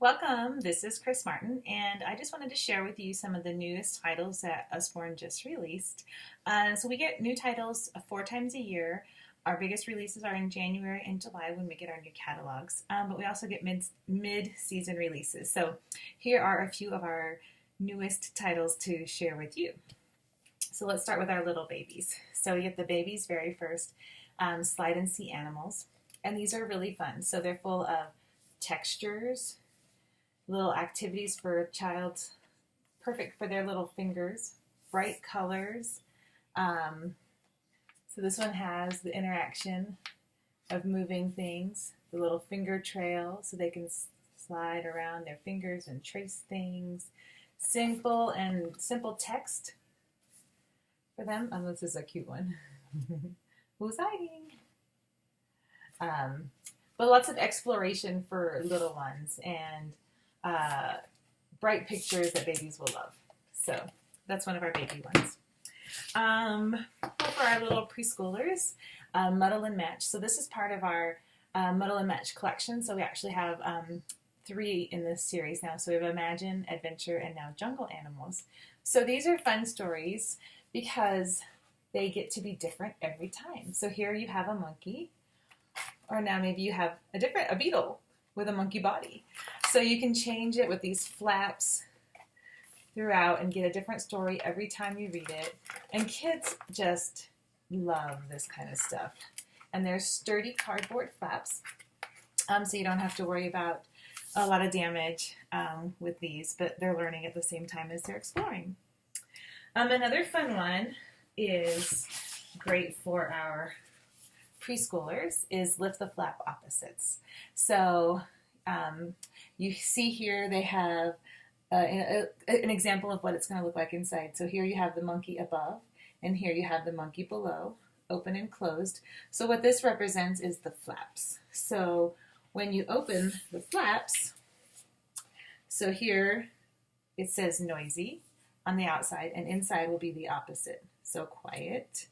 Welcome, this is Chris Martin, and I just wanted to share with you some of the newest titles that Usborne just released. So we get new titles 4 times a year. Our biggest releases are in January and July when we get our new catalogs, but we also get mid-season releases. So here are a few of our newest titles to share with you. So let's start with our little babies. So we get the babies very first, Slide and See Animals, and these are really fun. So they're full of textures, little activities for a child, perfect for their little fingers, bright colors. So this one has the interaction of moving things, the little finger trail so they can slide around their fingers and trace things. Simple text for them. This is a cute one. Who's hiding? But lots of exploration for little ones and bright pictures that babies will love. So that's one of our baby ones. For our little preschoolers, Muddle and Match. So this is part of our Muddle and Match collection. So we actually have 3 in this series now. So we have Imagine, Adventure, and now Jungle Animals. So these are fun stories because they get to be different every time. So here you have a monkey, or now maybe you have a beetle with a monkey body. So you can change it with these flaps throughout and get a different story every time you read it. And kids just love this kind of stuff. And there's sturdy cardboard flaps, so you don't have to worry about a lot of damage with these, but they're learning at the same time as they're exploring. Another fun one is great for our preschoolers is Lift the Flap Opposites. So you see here they have an example of what it's going to look like inside. So here you have the monkey above, and here you have the monkey below, open and closed. So what this represents is the flaps. So when you open the flaps, so here it says noisy on the outside, and inside will be the opposite. So quiet,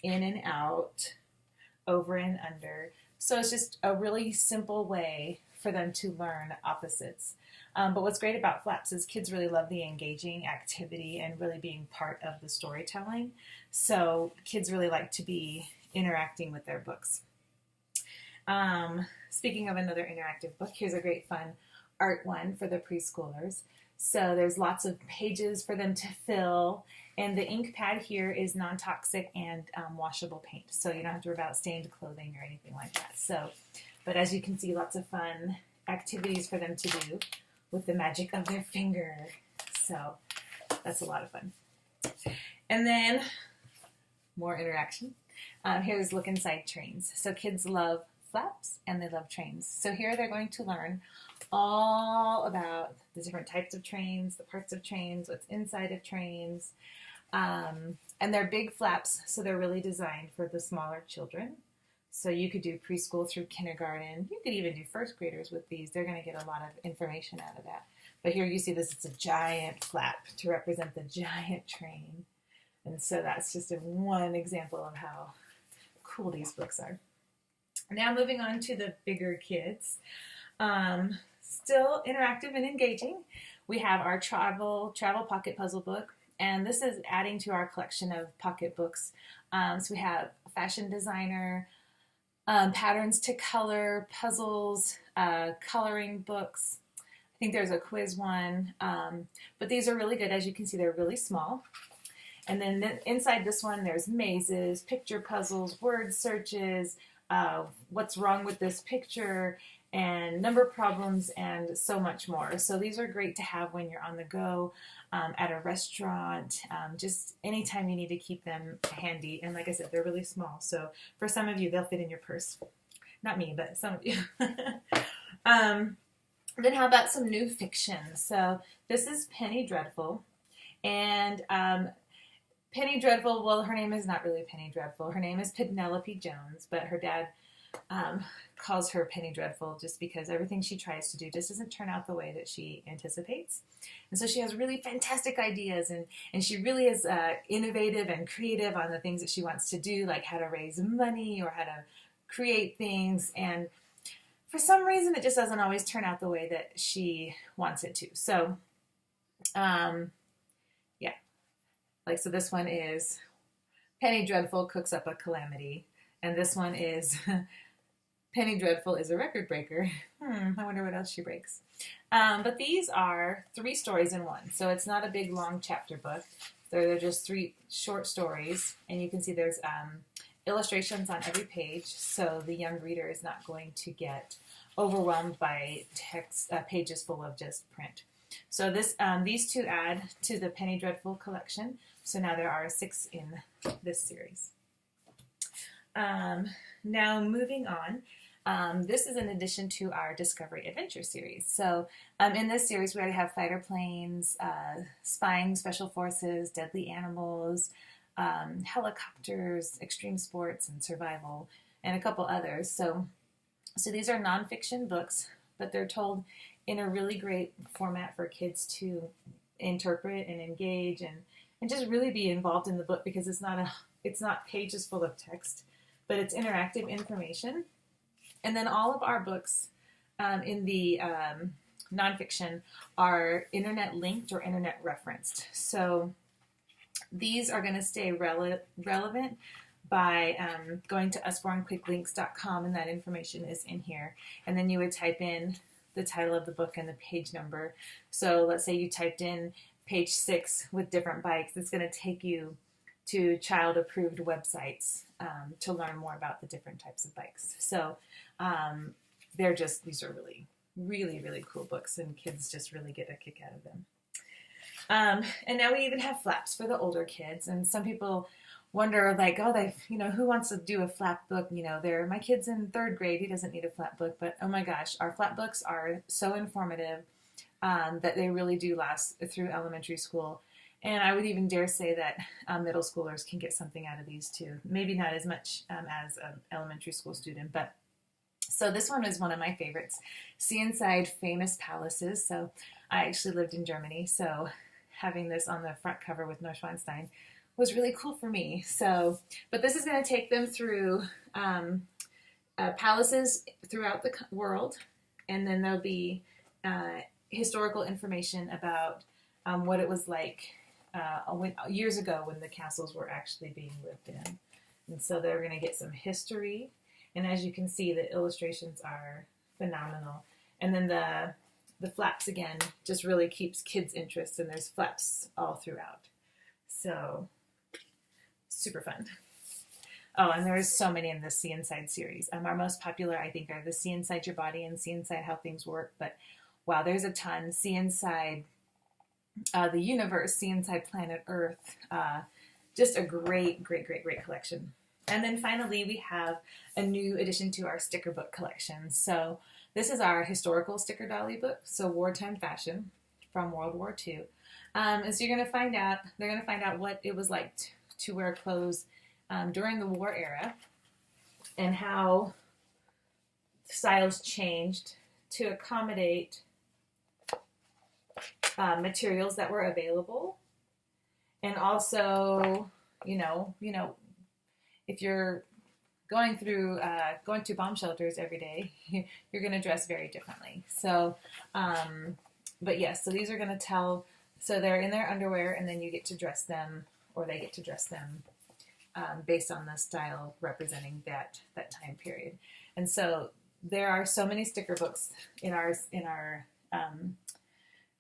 in and out, over and under. So it's just a really simple way for them to learn opposites. But what's great about flaps is kids really love the engaging activity and really being part of the storytelling. So kids really like to be interacting with their books. Speaking of another interactive book, here's a great fun art one for the preschoolers. So there's lots of pages for them to fill, and the ink pad here is non-toxic and washable paint, so you don't have to worry about stained clothing or anything like that. So, but as you can see, lots of fun activities for them to do with the magic of their finger. So that's a lot of fun. And then more interaction. Here's Look Inside Trains. So kids love flaps and they love trains. So here they're going to learn all about the different types of trains, the parts of trains, what's inside of trains. And they're big flaps, so they're really designed for the smaller children. So you could do preschool through kindergarten. You could even do first graders with these. They're going to get a lot of information out of that. But here you see this is a giant flap to represent the giant train. And so that's just one example of how cool these books are. Now moving on to the bigger kids. Still interactive and engaging. We have our travel pocket puzzle book. And this is adding to our collection of pocket books. So we have a fashion designer, patterns to color, puzzles, coloring books. I think there's a quiz one. But these are really good. As you can see, they're really small. And then inside this one, there's mazes, picture puzzles, word searches, what's wrong with this picture, and number problems, and so much more. So these are great to have when you're on the go, at a restaurant, just anytime you need to keep them handy. And like I said, they're really small. So for some of you, they'll fit in your purse. Not me, but some of you. Then how about some new fiction? So this is Penny Dreadful. And Penny Dreadful, well, her name is not really Penny Dreadful. Her name is Penelope Jones, but her dad calls her Penny Dreadful just because everything she tries to do just doesn't turn out the way that she anticipates. And so she has really fantastic ideas, and she really is innovative and creative on the things that she wants to do, like how to raise money or how to create things. And for some reason it just doesn't always turn out the way that she wants it to. So yeah, like, so this one is Penny Dreadful cooks up a calamity, and this one is Penny Dreadful is a record breaker. I wonder what else she breaks. But these are 3 stories in one, so it's not a big long chapter book. They're just 3 short stories, and you can see there's illustrations on every page, so the young reader is not going to get overwhelmed by text pages full of just print. So these 2 add to the Penny Dreadful collection. So now there are 6 in this series. Now moving on. This is in addition to our Discovery Adventure series. So in this series, we already have fighter planes, spying special forces, deadly animals, helicopters, extreme sports, and survival, and a couple others. So these are nonfiction books, but they're told in a really great format for kids to interpret and engage and just really be involved in the book, because it's not pages full of text, but it's interactive information. And then all of our books in the nonfiction are internet linked or internet referenced. So these are going to stay relevant by going to usbornequicklinks.com, and that information is in here. And then you would type in the title of the book and the page number. So let's say you typed in page 6 with different bikes. It's going to take you to child-approved websites to learn more about the different types of bikes. So these are really, really, really cool books, and kids just really get a kick out of them. And now we even have flaps for the older kids, and some people wonder, like, oh, who wants to do a flap book? My kid's in 3rd grade, he doesn't need a flap book, but oh my gosh, our flap books are so informative that they really do last through elementary school. And I would even dare say that middle schoolers can get something out of these too. Maybe not as much as an elementary school student, but so this one is one of my favorites. See Inside Famous Palaces. So I actually lived in Germany, so having this on the front cover with Neuschwanstein was really cool for me. So, but this is going to take them through palaces throughout the world, and then there'll be historical information about what it was like years ago when the castles were actually being lived in. And so they're going to get some history, and as you can see, the illustrations are phenomenal. And then the flaps, again, just really keeps kids' interest, and there's flaps all throughout. So super fun. Oh, and there's so many in the See Inside series. Our most popular, I think, are the See Inside Your Body and See Inside How Things Work. But wow, there's a ton. See Inside the Universe, See Inside Planet Earth. Just a great, great, great, great collection. And then finally, we have a new addition to our sticker book collection. So this is our historical sticker dolly book, so wartime fashion from World War II. And so they're going to find out what it was like to wear clothes during the war era, and how styles changed to accommodate materials that were available, and also, if you're going through bomb shelters every day, you're going to dress very differently. So, but yes, so these are going to tell. So they're in their underwear, and then you get to dress them, or they get to dress them based on the style representing that time period. And so there are so many sticker books in our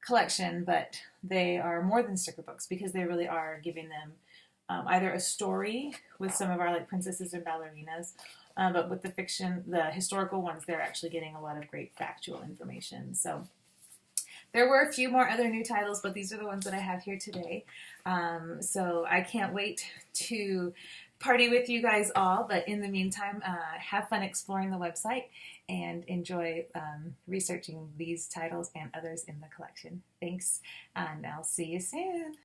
collection, but they are more than sticker books, because they really are giving them either a story with some of our like princesses and ballerinas, but with the historical ones, they're actually getting a lot of great factual information. So there were a few more other new titles, but these are the ones that I have here today. So I can't wait to party with you guys all, but in the meantime, have fun exploring the website and enjoy researching these titles and others in the collection. Thanks, and I'll see you soon.